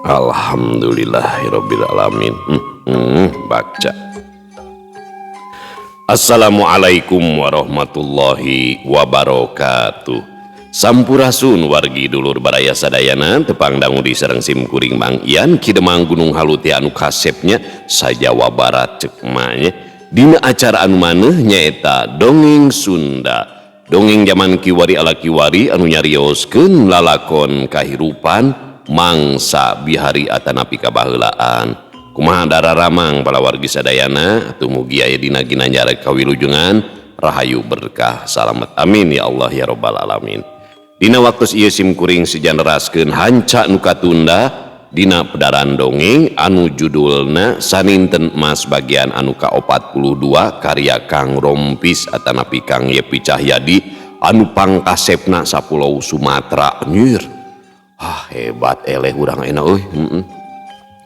Alhamdulillahirabbil alamin. Baca. Assalamualaikum warahmatullahi wabarakatuh. Sampurasun wargi dulur baraya sadayana tepang dangu di sareng simkuring Mang Ian kidemang Gunung Halut anu kasepnya sajawa barat cek manya dina acara anu maneh nyaeta dongeng Sunda. Dongeng zaman kiwari ala kiwari anu nyarioskeun lalakon kahirupan mangsa bihari atanapi kabaheulaan. Kumaha dararamang pala wargi sadayana atuh mugi aya dina ginanjar kawilujengan rahayu berkah salamet amin ya Allah ya rabbal alamin. Dina waktu ieu simkuring sijanderaskeun hanca nu katunda dina pedaran dongeng anu judulna Saninten Mas bagian anu ka-42 karya Kang Rompis atanapi Kang Yepi Cahyadi anu pangkasepna sapulau Sumatera nyir. Hebat eleh urang enak euy.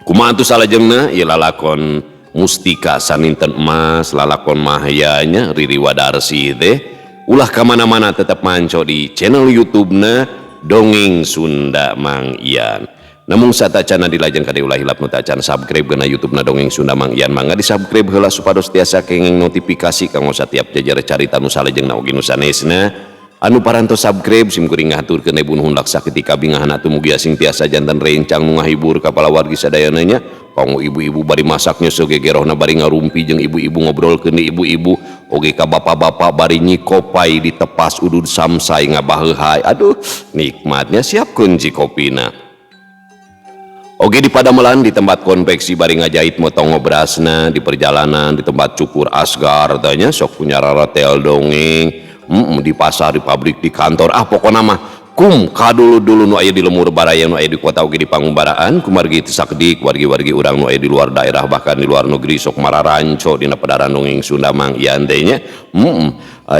Kumaha atuh salajengna ieu lalakon Mustika Saninten Mas lalakon mahyanya Riri Wadarsi teh ulah kamana-mana tetap manco di channel YouTube-na Dongeng Sunda Mang Ian. Namun satacana dilajeng kade ulah hilap nu tacan subscribe kana YouTube-na Dongeng Sunda Mang Ian mangga di subscribe heula supados tiasa kenging notifikasi kanggo satiap jajar carita nu salajengna oge nu sanesna. Anu parantos subscribe simkuring ngaturkeun ebun hundak saketika bingahan atuh mugi asing tiasa jantan rencang nu ngahibur ka pala wargi sadayana nya. Kanggo ibu-ibu bari masaknya segegerohna bari ngarumpi jeung ibu-ibu ngobrolkeun di ibu-ibu oge ka bapak-bapak bari nyikopai di tepas udud samsai ngabaheuhai. Aduh nikmatnya siapkeun cikopina. Oge di padamelan di tempat konveksi bari ngajahit motong ngobrasna di perjalanan di tempat cukur asgar tanya sok punya raratel dongeng di pasar di pabrik di kantor pokona mah kum kadulu-dulu nu aya di lemur baraya nu aya di kota oge di pangumbaraan kumargi teu sakedik wargi-wargi urang nu aya di luar daerah bahkan di luar negeri sok mararanco dina pedaran dongeng Sunda Mang Ian teh nya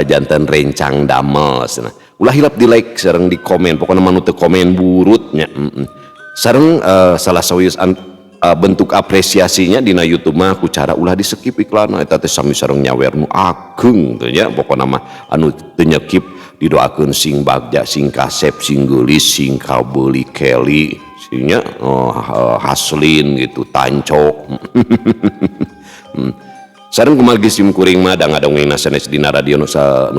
janten rencang dames nah. Ulah hilap di like sareng di komen pokona mah nu teu komen burut nya sareng salah sawius bentuk apresiasinya dina YouTube mah ku cara ulah di skip iklan eta teh sami sareng nyawer nu ageng teh nya pokona mah anu teu nyekip didoakeun sing bagja sing kasep sing geulis sing kabeuli keli singnya haslin gitu tancok. Sareng kumargi simkuring mah da ngadongengna sanes dina radio nu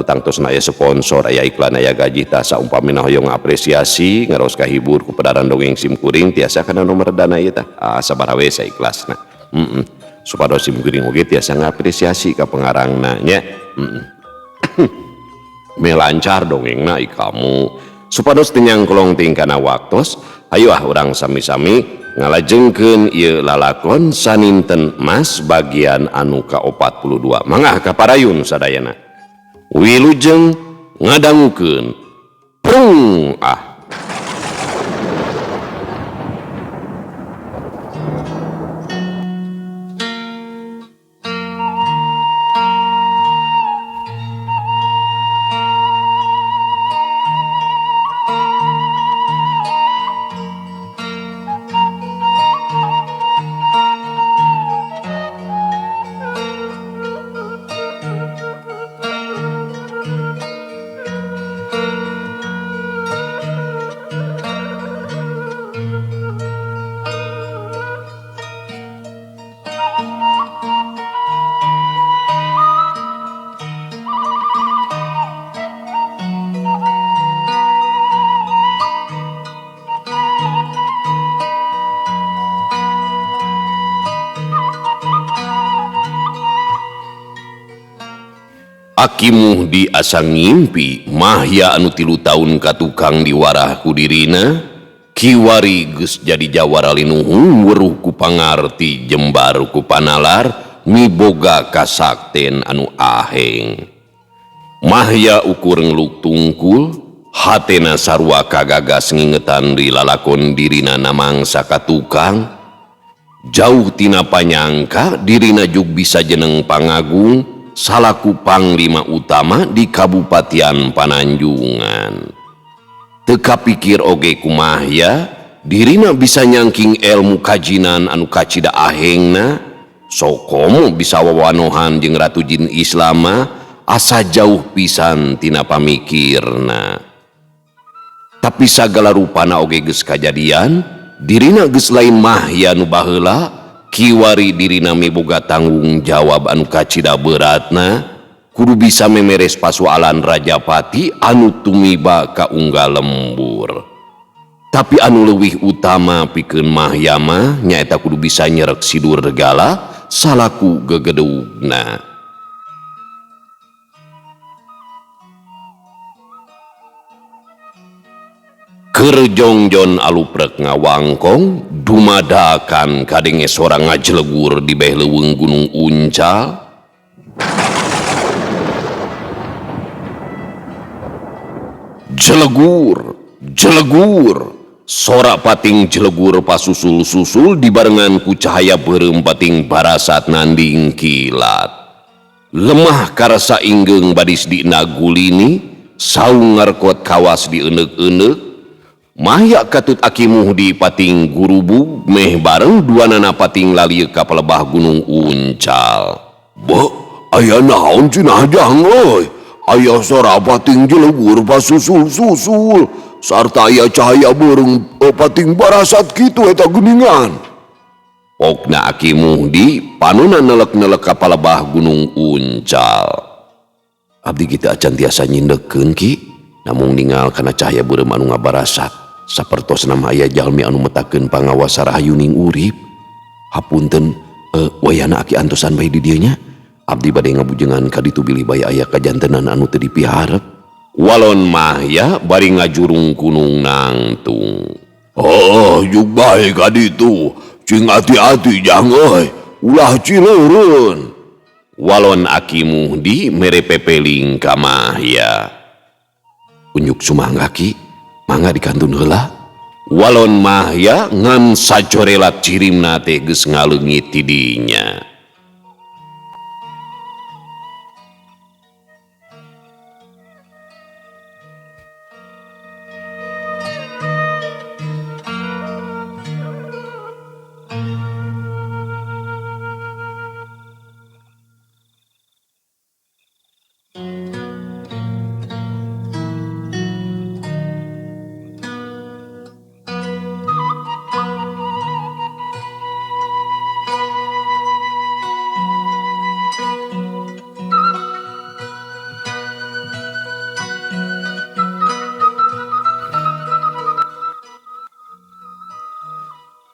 tangtosna aya sponsor aya iklan aya gaji tah saumpamina hoyong apresiasi ngaros kahibur ku pedaran dongeng simkuring tiasa kana nomor dana ieu tah sabaraha we saikhlasna. Supados simkuring oge tiasa ngapresiasi ka pengarangna nya. Melancar dongengna kamu supados teu nyangklong tingkana waktos hayu urang sami-sami ngalajengkeun ieu lalakon Saninten Mas bagian anu ka-42 mangga kaparayun sadayana wilujeng ngadangukeun prung Aki Muhdi asa ngimpi mahya anu 3 tahun katukang diwarah ku dirina kiwari geus jadi jawara linuhung weruh ku pangarti jembar ku panalar miboga kasakten anu aheng mahya ukur ngeluk tungkul hatena sarua kagagas ngingetan ri lalakon dirina namangsa katukang jauh tina panyangka dirina jug bisa jeneng pangagung salaku panglima utama di Kabupaten Pananjungan. Teka pikir oge kumahya dirina bisa nyangking ilmu kajinan anu kacida ahengna sokomo bisa wawanohan jeung Ratu Jin Islama asa jauh pisan tina pamikirna. tapi sagala rupana oge geus kajadian, dirina geus lain mahya nu baheula, kiwari dirina miboga tanggung jawab anu kacida beratna, kudu bisa memeres pasoalan Rajapati anu tumiba ka unggal lembur. Tapi anu leuwih utama pikeun mahya mah nyaeta kudu bisa nyerek sidur regala salaku gegedugna. Keur jongjon aluprek ngawangkong dumadakan kadenge sorang ngajelegur di beh leuweung Gunung Uncal. Jelegur sora pating jelegur pasusul-susul dibarengan ku cahaya beureum pating barasat nanding kilat. Lemah karasa ingeung badis dina gulini, saung ngarkot kawas di euneuk-euneuk. Mahya katut Aki Muhdi pating gurubug meh bareng duanana pating lalieu ka palebah Gunung Uncal. Beuh, aya naon cenah Jang euy? Aya sora pating jelegur pasusul-susul sarta aya cahaya beureum pating barasat kitu eta geuningan. Pokna Aki Muhdi panonna nelek-nelek ka palebah Gunung Uncal. Abdi kita acan tiasa nyindekeun Ki, namung ningal kana cahaya beureum anu ngabarasat. Sapertos nama aya jalmi anu metakeun pangawasa rahayu ning urip. Hapunten, wayana Aki antosan bae di dieu nya. Abdi bade ngabujengan ka ditu bilih bae aya kajantenan anu teu dipiharep. Walon mahya bari ngajurung gunung nangtung. Oh, juk bae ka ditu. Cing hati-hati Jang euy, ulah cileureun. Walon Aki Muhdi mere pepeling ka mahya. Unyuk sumangga Ki, mangga dikantun heula. Walon mahya ngan sacorelat cirimna teh geus ngaleungit ti dinya.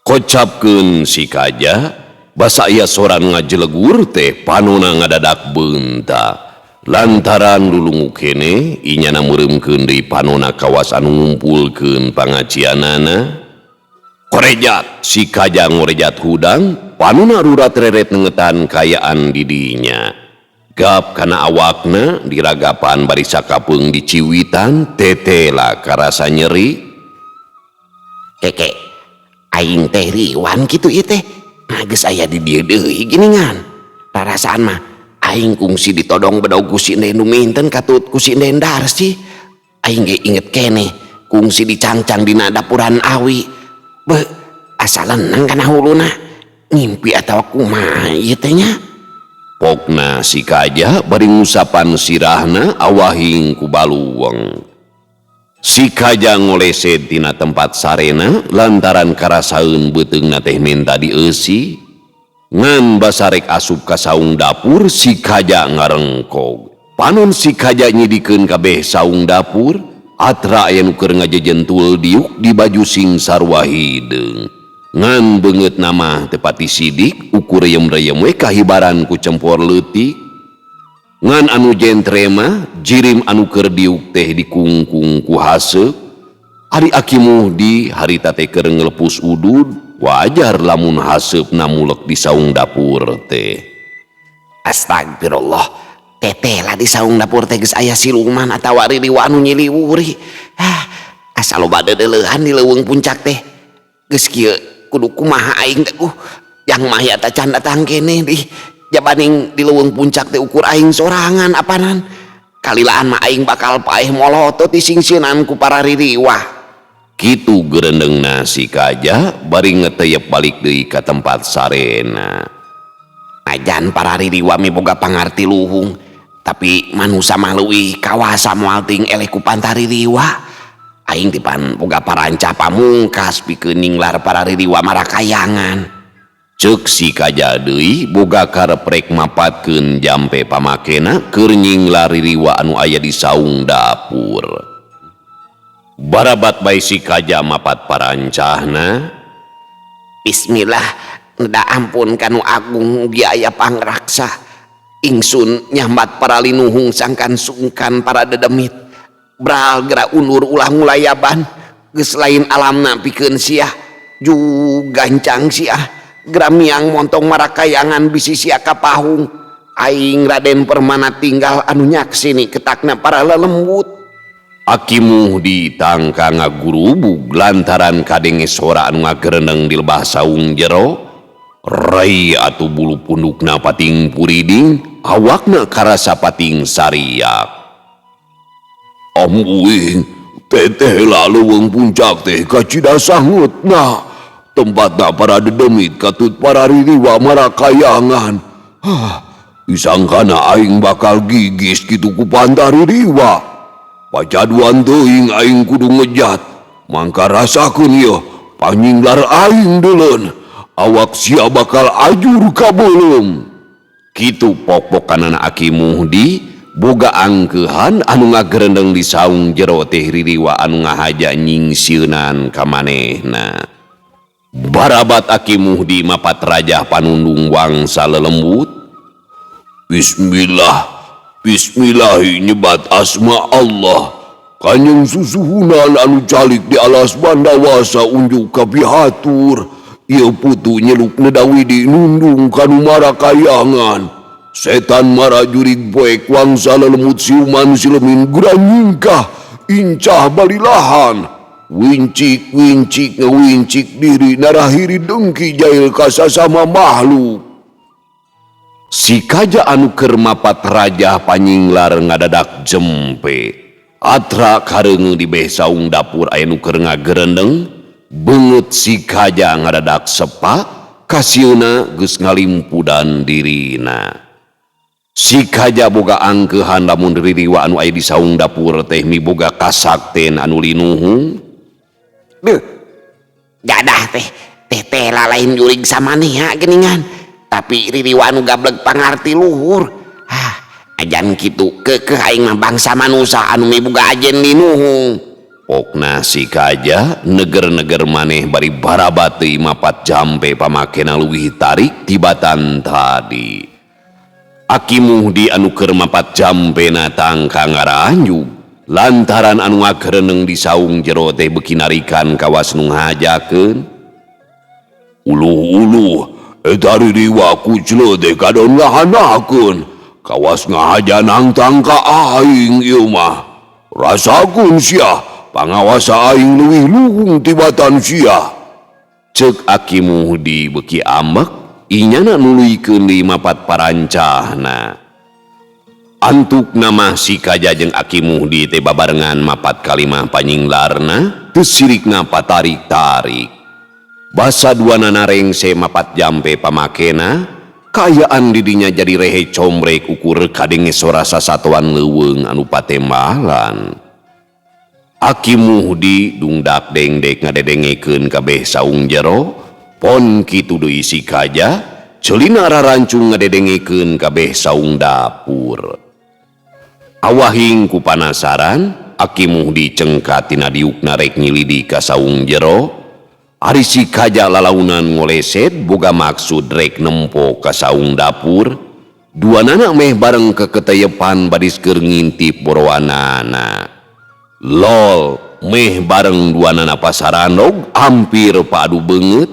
Kocapkeun si Kaja, basa aya soran ngajelegur teh panona ngadadak beunta. Lantaran lulungu kene inyana meureumkeun deui panona kawas anu ngumpulkeun pangacianana. Korejat si Kaja ngorejat hudang, panona rurat reret nengetan kayaan di dinya. Gap kana awakna diragapan bari sakapeung di ciwitan tetela karasa nyeri. Keke aing teh riwan kitu ieu teh. Nah geus aya di dieu deui geuningan. Rarasaan mah aing kungsi ditodong bedog ku si Ndenu minten katut ku si Nden Darsi. Aing ge inget keneh kungsi dicangcang dina dapuran awi. Beuh, asa leunang kana huluna. Ngimpi atawa kumaha ieu teh nya? Pokna si Kaja bari ngusapan sirahna awahing ku baluweng. Si Kaja ngoleset tina tempat sarena lantaran karasaeun beuteungna teh menta dieusi. Ngan basarek asup ka saung dapur si Kaja ngarengkog. Panon si Kaja nyidikeun kabeh saung dapur, atra aya nu keur ngajejentul diuk di baju sing sarua hideung. Ngan beungeut nama teu pati sidik ukur reyem-reyem we kahibaran ku cempor leutik. Ngan anu jentre mah jirim anu keur diuk teh dikungkung ku haseup. Ari Aki Muhdi harita teh keur ngelepus udud, wajar lamun haseupna mulek di saung dapur teh. Astagfirullah, tetela di saung dapur teh geus aya siluman atawa ririwa anu nyiliwuri. Asa loba dedeleuhan di leuweung puncak teh. Geus kieu kudu kumaha aing teh yang mahya teh can datang keneh di jabaning di leuweung puncak teh ukur aing sorangan apanan. Kalilaan mah aing bakal paeh molotot disingsieunan ku para ririwah. Kitu gerendeungna si Kaja bari ngeteyep balik deui ka tempat sarena. Ajan para ririwah miboga pangarti luhung, tapi manusa mah leuwih kawasa moal ting eleh ku pantaririwah. aing dipan boga paranca pamungkas pikeun ninglar para ririwa marakayangan. Ceuk si Kaja deui boga kareprek mapatkeun jampe pamakena keur nyinglar ririwa anu aya di saung dapur. Barabat bae si Kaja mapat parancahna. Bismillah, da ampun kanu agung biaya pangraksa. Ingsun nyambat para linuhung sangkan sungkan para dedemit. Bral gera undur ulah ngulayaban. Geus lain alamna pikeun sia. Jugancang sia. Gera miang montong marakayangan bisi sia kapahung. Aing Raden Permana tinggal anu nyaksini ketakna para lelembut. Aki Muhdi tangka ngagurubug lantaran kadenge sora anu ngagereneng di lebah saung jero. Rai atuh bulu pundukna pating puriding, awakna karasa pating sariak. Ambuing, teteh laluweung puncak teh kacida sangetna. Tempatna para dedemit katut para ririwa marakayangan. Disangkana aing bakal gigis kitu ku pantah ririwa. Pacaduan teuing aing kudu ngejat. Mangka rasakeun ieu panyinglar aing deuleun. Awak sia bakal ajur ka beulem. Kitu pok-pokanana Aki Muhdi boga angkeuhan anu ngagereneng di saung jero teh ririwa anu ngahaja nyingsieunan ka manehna. Barabat Aki Muhdi mapat rajah panundung wangsa lelembut. Bismillah, bismillahi nyebat asma Allah. Kanjeng susuhunan anu calik di alas bandawasa unjuk ka pihatur. Ieu putu nyeluk nedawi di nundung kanu marakayangan. Setan mara jurig poek wangsa lelemut siuman silemin gura nyingkah incah balilahan. Wincik-wincik ngewincik diri narahiri dengki jail kasasama makhluk. Si Kaja anu keur mapat raja panyinglar ngadadak jempe. Atra kareung di beh saung dapur aya nu keur ngagereneng. Beungeut si Kaja ngadadak sepak, kasieuna geus ngalimpudan dirina. Si Kaja boga angkeuhan lamun ririwa anu aya di saung dapur teh miboga kasakten anu linuhung. Beuh, gadah teh lalain jurig samanehna geuningan, tapi ririwa anu gablek pangarti luhur. Ajan kitu keukeuh aing mah bangsa manusa anu miboga ajen linuhung. Pokna si Kaja neger-neger maneh bari barabat teuing mapat jampe pamakena leuwih tarik tibatan tadi. Aki Muhdi anu keur mapat jampena tangka ngaranjug lantaran anu ngagereneng di saung jero teh beuki narikan kawas nu ngahajakeun. Uluh-uluh eta ririwa kucleuh teh kadon ngahanakeun kawas ngahajanang tangka aing ieu mah. Rasakeun sia pangawasa aing leuwih luhung tibatan sia. Ceuk Aki Muhdi beuki ambek inyana nuluykeun deui mapat parancahna. Antuk nama si Kaja jeung Aki Muhdi teh babarengan mapat kalimah panyinglarna teu sirikna patarik-tarik. Basa duana narengse mapat jampe pamakena, kaayaan didinya jadi rehe combrek ukur kadenge sora sasatoan leuweung anu patembalan. Aki Muhdi dungdak dengdek ngadedengekeun kabeh saung jero, pon kitu deui si Kaja, ceulina rarancung ngadedengekeun kabeh saung dapur. Awahing ku panasaran, Aki Muhdi cengkat tina diukna rek nyilidi ka saung jero. Ari si Kaja lalaunan ngoleset boga maksud rek nempo ka saung dapur. Duanana meh bareng keketeyepan badis keur ngintip boroanana. Lol, meh bareng duanana pasarandog hampir paadu beungeut.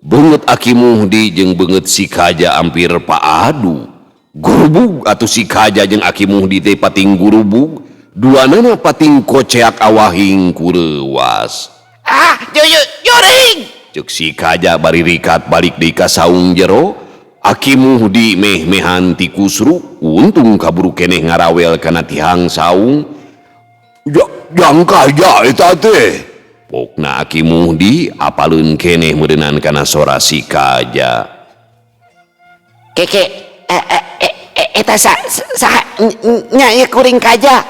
Beungeut Aki Muhdi jeung beungeut si Kaja hampir paadu. Gurubug atuh si Kaja jeung Aki Muhdi teh pating gurubug. Duanana pating koceak awahing kureuwas. Juring! Ceuk si Kaja bari rikat balik deui ka saung jero. Aki Muhdi meh-mehan ti kusru, untung kaburu keneh ngarawel kana tihang saung. Jang Kaja eta teh. Pokna Aki Muhdi apaleun keneh meureunan kana sora si Kaja. Keke eta nya kuring Kaja.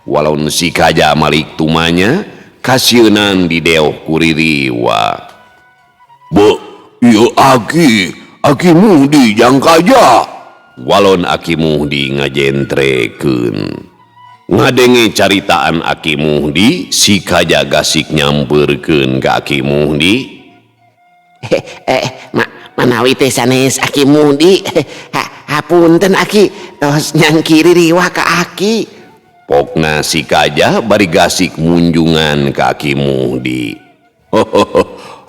Walaun si Kaja malik tumanya, kasienan dideoh kuririwa. Be, iya Aki Muhdi jang kaja. Walon Aki Muhdi ngajentrekeun. Ngadenge caritaan Aki Muhdi, si kaja gasik nyamperkeun ka Aki Muhdi. Manawi teh sanes Aki Muhdi. Hapunten Aki, tos nyangkiri riwah ka Aki. Pokna si kaja bari gasik munjungan ka Aki Muhdi.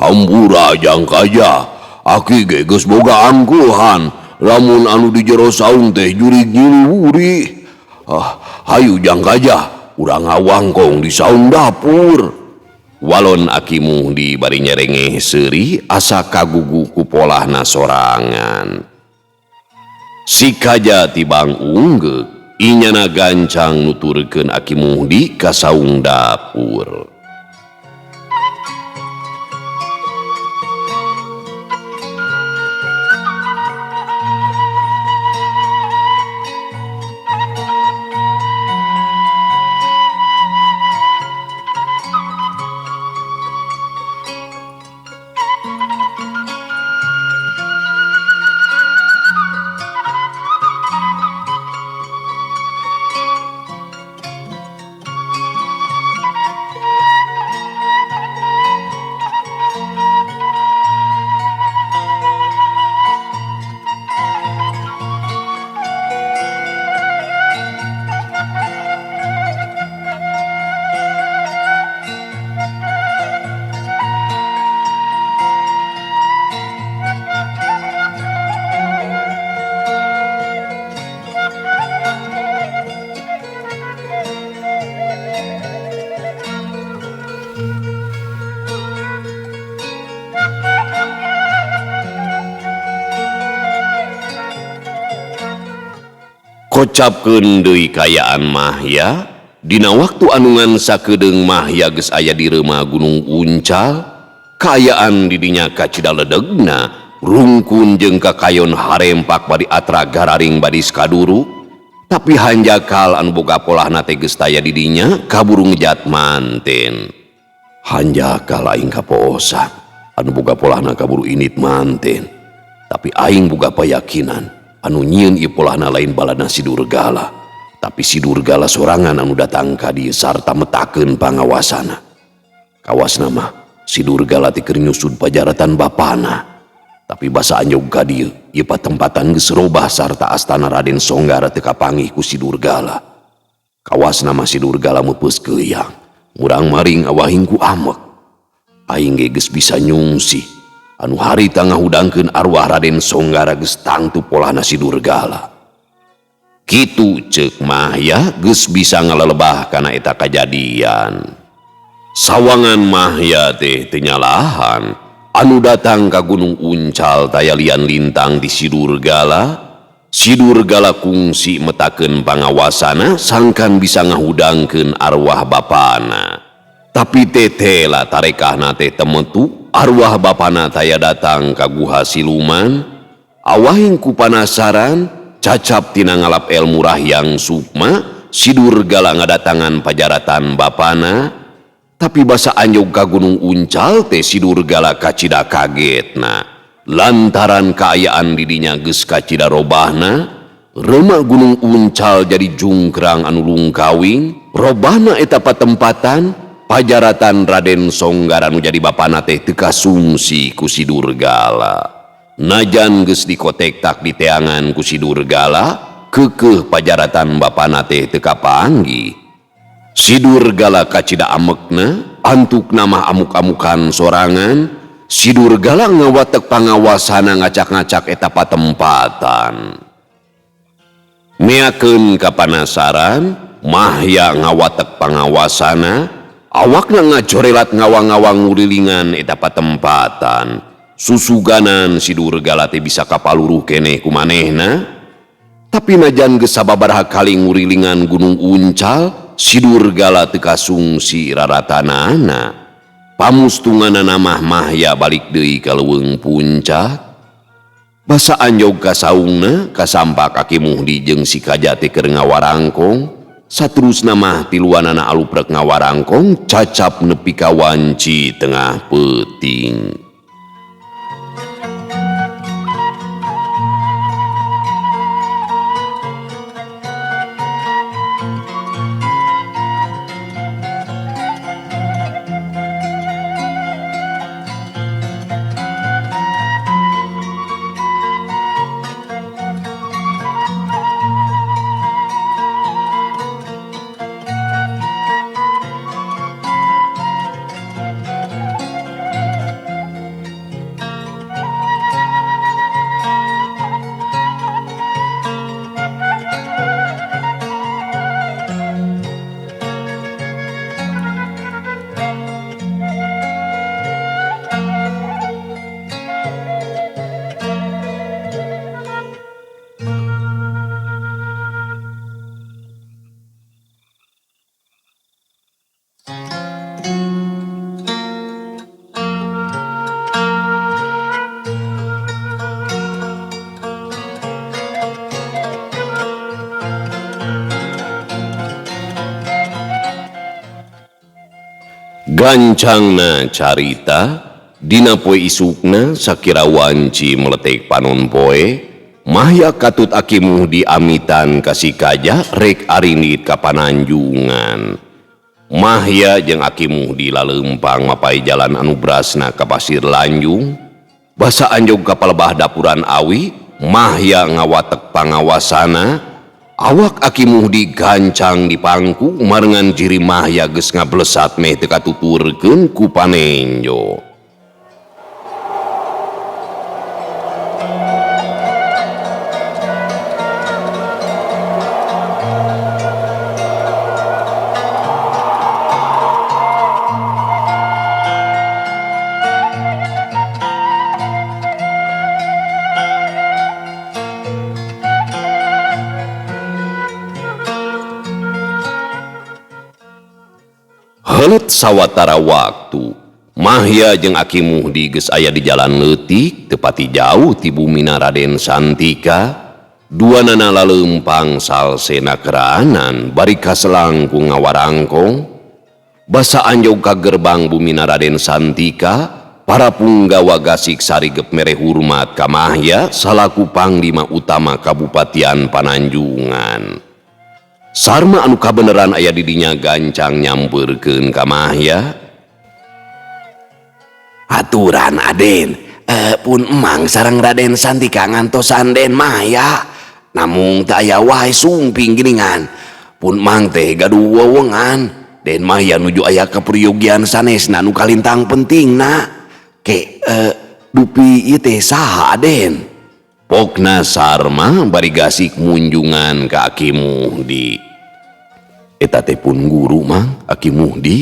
Hampura jang kaja. Aki ge geus boga angkuhan. Lamun anu di jero saung teh jurig nyiliwuri. Hayu jang kaja, urang ngawangkong di saung dapur. Walon Aki Muhdi bari nyerengeh seuri asa kagugu ku polahna sorangan. Si kaja tibang unggek, inyana gancang nuturkeun Aki Muhdi ka saung dapur. Kocapkeun deui kayaan Mahya, dina waktu anungan sakedeung Mahya geus aya di reuma Gunung Uncal, kaayaan didinya kacidaledegna, rungkun jeung kakayon harempak bari atra gararing badi skaduru, tapi hanjakal anu boga polahna teh geus taya didinya kaburu ngejat manten. Hanjakal aing kapoosan, anu boga polahna kaburu init manten, tapi aing boga payakinan anu nyieun ieu polahna lain balana si Durgala, tapi si Durgala sorangan anu datang ka dieu sarta metakeun pangawasana. Kawasna mah si Durgala teh keur nyusud pajaratan bapana, tapi basa anjog ka dieu ieu patempatan geus robah sarta astana Raden Songgara teu kapanggih ku si Durgala. Kawasna mah si Durgala meupeus keuyang, murang maring awahing ku amek. Aing ge geus bisa nyungsi anu harita ngahudangkeun arwah Raden Songgara geus tangtu polahna si Durgala. Kitu ceuk Mahya geus bisa ngalelebah kana eta kajadian. Sawangan Mahya teh teu nyalahan anu datang ka Gunung Uncal taya lian lintang di si Durgala. Si Durgala kungsi metakeun pangawasana sangkan bisa ngahudangkeun arwah bapana. Tapi tetela tarekahna teh temetu arwah bapana taya datang ka guha siluman. Awahing ku panasaran cacap tina ngalap elmu rahyang sukma, si Durgala ngadatangan pajaratan bapana. Tapi basa anjog ka Gunung Uncal teh si Durgala kacida kagetna lantaran kaayaan didinya geus kacida robahna. Reuma Gunung Uncal jadi jungkrang anu lungkawing, robahna eta patempatan pajaratan Raden Songgara nu jadi bapana teh teu kasungsi ku si Durgala. Najan geus dikotek-tak di teangan ku si Durgala, keukeuh pajaratan bapana teh teu kapanggih. Si Durgala kacida amekna, antuk nama amuk-amukan sorangan. Si Durgala ngawatek pangawasana ngacak-ngacak eta patempatan. Meakeun kapanasaran, Mahya ngawatek pangawasana, awakna ngacorelat ngawang-ngawang ngurilingan eta patempatan. Susuganan si Durgala teh bisa kapaluruh keneh ku manehna. Tapi najan geus sababaraha kali ngurilingan Gunung Uncal, si Durgala teu kasungsi raratanana. Pamustunganana mah Mahya balik deui ka leuweung puncak. Basa anjog ka saungna kasampak Aki Muhdi jeung si kaja teh keur ngawarangkong. saterusna mah tiluanana aluprek ngawarangkong cacap nepi ka wanci tengah peuting. Gancangna carita dina poe isukna sakira wanci meletek panon poe mahya katut Aki Muhdi amitan kasih kaja rek arinit ka pananjungan. Mahya jeung Aki Muhdi laleumpang mapai jalan anu brasna ka pasir Lanjung basa anjog ka palebah dapuran awi. Mahya ngawatek pangawasana awak Aki Muhdi gancang di pangku marengan ciri Mahya geus ngablesat meh teu katuturkeun ku panenjo. Helet sawatara waktu Mahya jeung Aki Muhdi geus aya di jalan leutik tepati jauh ti bumina Raden Santika. Duanana laleumpang salsena keraanan bari kaselangkung ngawarangkong. Basa anjog ka gerbang bumina Raden Santika para punggawa gasik sarigep mere hormat ka Mahya salaku panglima utama Kabupatian Pananjungan. Sarma anu kabeneran aya di dinya gancang nyampeurkeun ka Mahya. Aturan Aden, pun emang sareng Raden Santika ngantosan Den Mahya. Namung teu aya wae sumping geuningan. Pun emang teh gaduh wewengan. Den Mahya nuju aya kapriyogian sanesna nu kalintang pentingna. Dupi ieu teh saha Aden? Pokna Sarma bari gasik munjungan ka Aki Muhdi. Eta teh pun guru mang Aki Muhdi.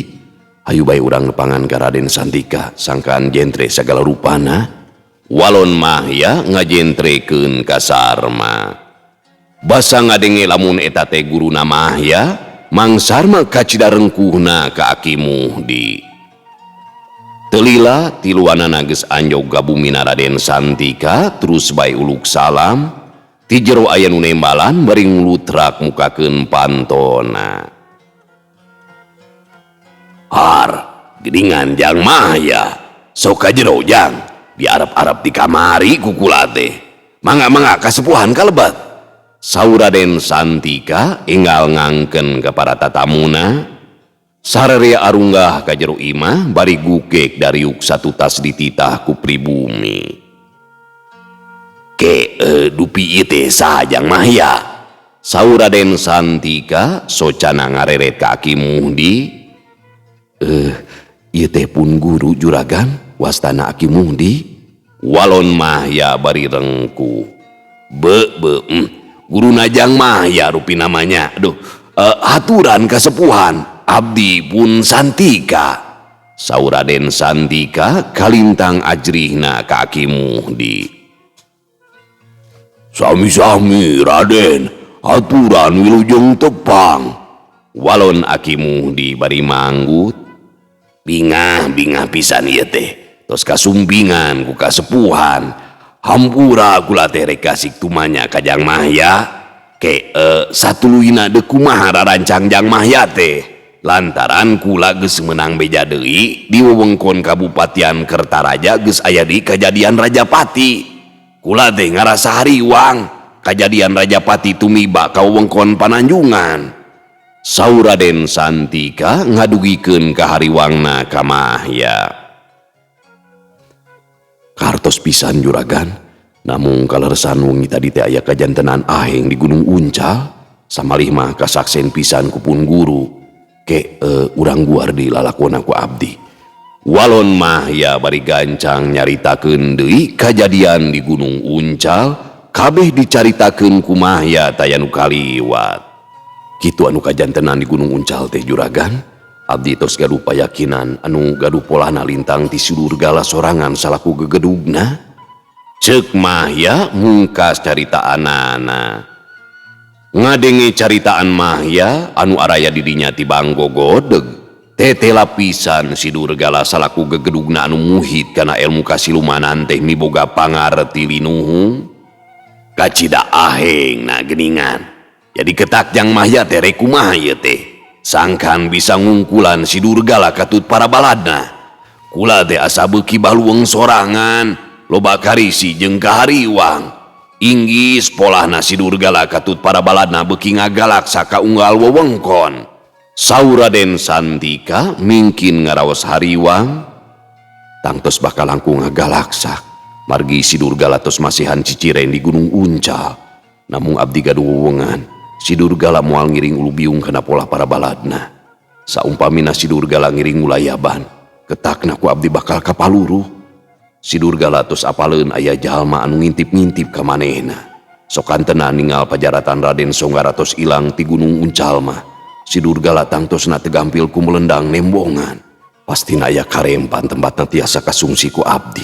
Hayu bae urang nepangan ka Raden Santika sangkaan jentre sagala rupana. Walon Mahya ngajentrekeun ka Sarma. Basa ngadenge lamun eta teh guruna Mahya, Mang Sarma kacida rengkuhna ka Aki Muhdi. Telila tiluanana geus anjog gabumina Raden Santika terus bae uluk salam ti jero aya nu nembalan bari nglutrak mukakeun pantona. Har, geuningan Jang Mahya. Sok ka jero Jang, diarep-arep di kamari ku kula teh. Mangga-mangga kasepuhan kalebat. Saur Raden Santika enggal ngangken ka para tatamuna. Sararea arunggah ka jero imah bari gukek dari yuk satu tas dititah ku pribumi. Dupi ieu teh saha Jang Mahya? Saur Raden Santika socana ngareret ka Aki Muhdi. Ieu teh pun guru juragan wastana Aki Muhdi. Walon Mahya bari rengku. Guruna Jang Mahya rupi namanya. Aturan kasepuhan abdi pun Santika. Saur Raden Santika kalintang ajrihna ka Aki Muhdi. Sami-sami Raden, aturan wilujeng tepang. Walon Aki Muhdi bari manggut. Bingah pisan ieu teh. Tos kasumpingan ku kasepuhan. Hampura kula teh rek kasih tumanya ka Jang Mahya. satuluina de kumaha rarancang Jang Mahya teh lantaran kula geus menang beja deui di wewengkon Kabupatian Kertaraja geus aya di kejadian Rajapati. Kula teh ngarasa hariwang kejadian Rajapati tumiba ka wewengkon Pananjungan. Saur Raden Santika ngadugikeun ka hariwangna ka Mahya. Kartos pisan juragan, namun kaleresan wengi tadi teh aya kajantenan aheng di Gunung Uncal, samalih mah kasaksen pisan kupun guru, urang guardi lalakona ku abdi. Walon Mahya bari gancang nyaritakeun deui kajadian di Gunung Uncal, kabeh dicaritakeun ku Mahya tayanu kaliwat. Kitu anu kajantenan di Gunung Uncal teh juragan. Abdi tos gaduh payakinan anu gaduh polana lintang ti Sidurgala sorangan salaku gegedugna. Ceuk Mahya mungkas caritaanana. Ngadenge caritaan Mahya anu araya didinya ti Banggo Godeg, tete lapisan Sidurgala salaku gegedugna anu muhit kana ilmu kasilumanan teh miboga pangarti linuhung. Kacida aheng na geningan. Jadi ketak Jang Mahya teh rek kumaha ieu teh? Sangkan bisa ngungkulan Sidurgala katut para baladna. Kula teh asa beuki baluweung sorangan, loba karisi jeung kahariwang. Inggis polahna Sidurgala katut para baladna beuki ngagalaksa ka unggal wewengkon. Saur Raden Santika mingkin ngaraos hariwang, tangtos bakal langkung ngagalaksa. Margi Sidurgala tos masihan ciciren di Gunung Uncal. Namung abdi gaduh wewengan. Sidurgala moal ngiring ulu biung kana pola para baladna. Saumpamina Sidurgala ngiring ulayaban, ketakna ku abdi bakal kapaluru. Sidurgala tos apaleun aya jalma anu ngintip-ngintip ka manehna. Sokantena ningal pajaratan Raden Songgara tos ilang ti Gunung Uncal mah. Sidurgala tangtosna tegampil ku melendang nembongan. Pastina aya karempan tempatna tiasa kasungsi ku abdi.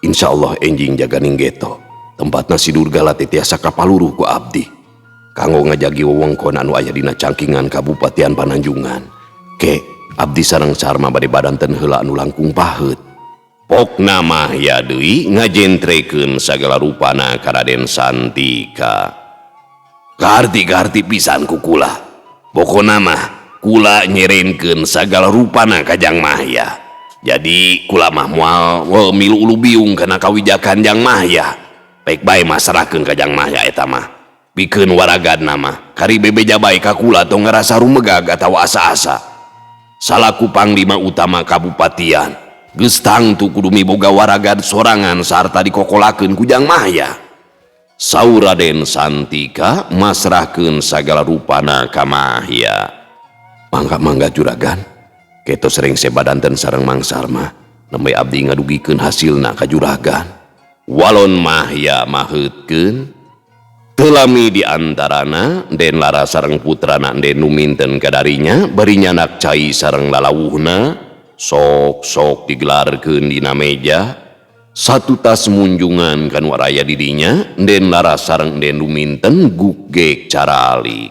Insyaallah enjing jaga ninggeto. Tempatna Sidurgala tiasa kapaluru ku abdi. Kanggo ngajagi wewengkon anu aya dina cangkingan Kabupatian Pananjungan. Abdi sareng sarma bade badanten heula anu langkung paheut. Pokna Mahya deui ngajentrekeun sagala rupana ka Raden Santika. Garti-garti pisan ku kula. Pokona mah kula nyerenkeun sagala rupana ka Jang Mahya. Jadi kula mah moal milu ulu biung kana kawijakan Jang Mahya. Baik bae mah serahkeun ka Jang Mahya eta mah. Pikeun waragadna mah kari bebeja bae ka kula tong ngarasa rumegag atawa asa-asa. Salaku panglima utama kabupatian geus tangtu kudu miboga waragad sorangan sarta dikokolakeun ku Jang Mahya. Saur Raden Santika masrahkeun sagala rupana ka Mahya. Mangga-mangga juragan, ketos sering sebadanten sareng Mang Sarma nembe abdi ngadugikeun hasilna ka juragan. Walon Mahya maheutkeun telami di antarana Den Laras sareng putrana Den numinten kadarinya bari nyanak cai sareng lalawuhna sok-sok digelarkeun dina meja. Satu tas munjungan kanu araya didinya Den Laras sareng Den numinten gugek carali.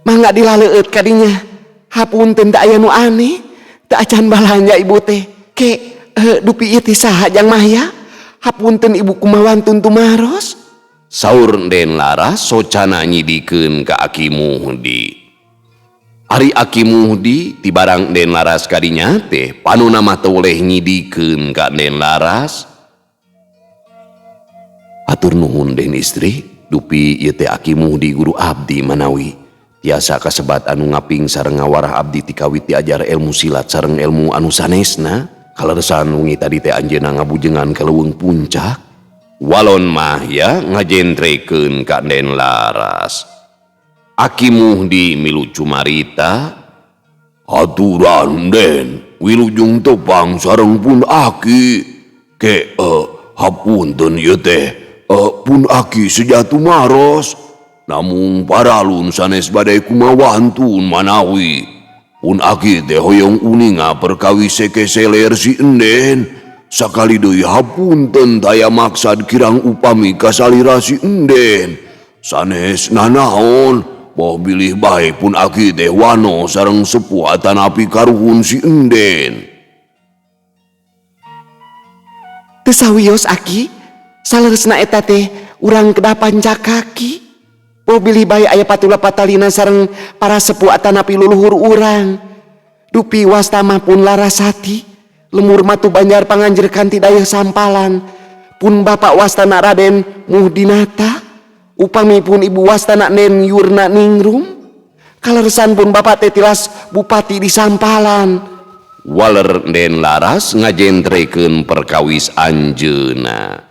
Mangga dilaleueut kadinya. Hapunten da aya nu aneh, da acan balanja ibu teh. Dupi ieu teh saha Jang Mahya? Hapunten ibu kumawan tuntu maros. Saur Den Laras socana nyidikeun ka Aki Muhdi. Ari Aki Muhdi ti barang Den Laras kadinya teh panuna mah teu oleh nyidikeun ka Den Laras. Atur nuhun Den istri, dupi ieu teh Aki Muhdi guru abdi manawi tiasa kasebat anu ngaping sareng ngawarah abdi ti kawit diajar ilmu silat sareng ilmu anu sanesna. Kaleresan wengi tadi teh anjeunna ngabujengan ka leuweung puncak. Walon Mahya ngajentrekeun ka Den Laras. Aki Muhdi milu cumarita, aturan Den wilujeng tepang sareng pun Aki. Hapunten ieu teh pun Aki sejatu maros. Namung paralun sanes bade kumawantun manawi. Pun Aki teh hoyong uninga perkawis sekeseler si Enden. Sakali deui hapunten taya maksad kirang upami kasalira si Enden. Sanes nanaon, boh bilih bae pun Aki teh wano sareng sepuh atanapi karuhun si Enden. Teu sawios Aki, saleresna eta teh urang kedapan cakaki. Oh bilih bae aya patula patalina sareng para sepuh atanapi luluhur urang. Dupi wastama pun larasati, lemur matu banjar panganjer kanti daya sampalan. Pun bapak wastana Raden Muhdinata, upami pun ibu wastana Nen Yurna Ningrum. Kalersan pun bapak tetilas bupati di Sampalan. Waler Den Laras ngajentrekeun perkawis anjeuna.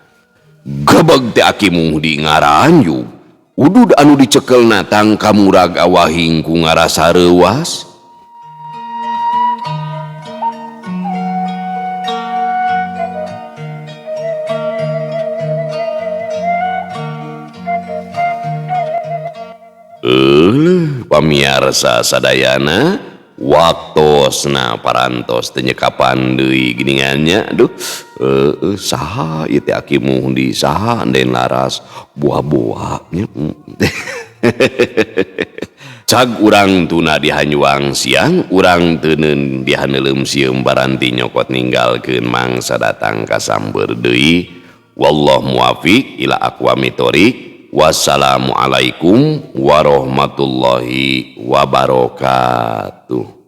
Gabag teh Aki Muhdi ngaranju. Udud anu dicekelna tangka murag awahing ku ngarasa reuas. Pamiarsa sadayana waktosna parantos teu nyekapan deui geuningannya. Aduh, saha ieu teh Aki Muhdi, saha Den Laras, buah-buahnya. Cag urang tuna dihanyuang siang, urang teuneun dihaneulem sieum baranti nyokot ninggalkeun mangsa datang ka samber deui. Wallahu muwaffiq ila aqwamit thoriq. Wassalamualaikum warahmatullahi wabarakatuh.